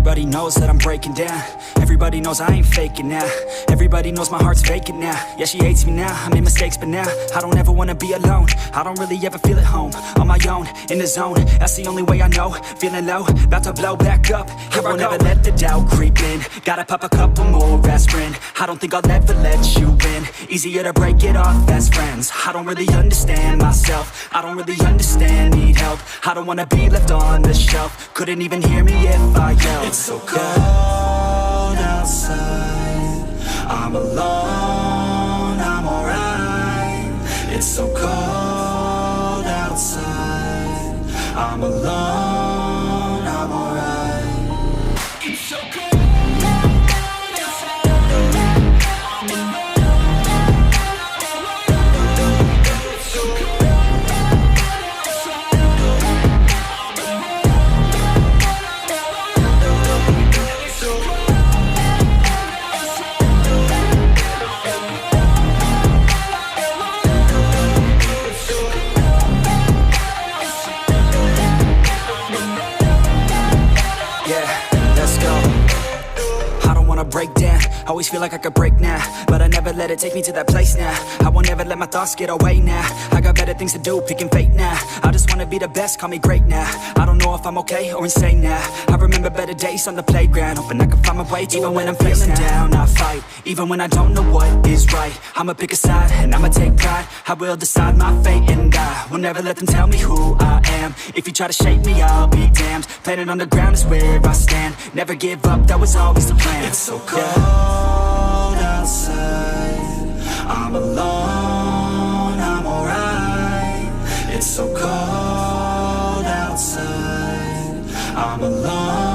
Everybody knows that I'm breaking down. Everybody knows I ain't faking now. Everybody knows my heart's vacant now. Yeah, she hates me now, I made mistakes but now I don't ever wanna be alone. I don't really ever feel at home. On my own, in the zone, that's the only way I know. Feeling low, about to blow back up. I won't ever let the doubt creep in. Gotta pop a couple more aspirin. I don't think I'll ever let you in. Easier to break it off as friends. I don't really understand myself. I don't really understand, need help. I don't wanna be left on the shelf. Couldn't even hear me if I yelled. It's so cold outside, I'm alone, I'm alright. It's so cold outside, I'm alone, I'm alright. It's so cold. Break down, always feel like I could break now, but I never let it take me to that place now. I won't ever let my thoughts get away now. I got better things to do, picking fate now. I just wanna be the best, call me great now. I don't know if I'm okay or insane now. I remember better days on the playground, hoping I can find my way. Even when I'm feeling down, I fight. Even when I don't know what is right, I'ma pick a side and I'ma take pride. I will decide my fate and I will never let them tell me who I am. If you try to shape me, I'll be damned. Planet on the ground is where I stand. Never give up, that was always the plan. It's so cold outside, I'm alone, I'm alright. It's so cold outside, I'm alone.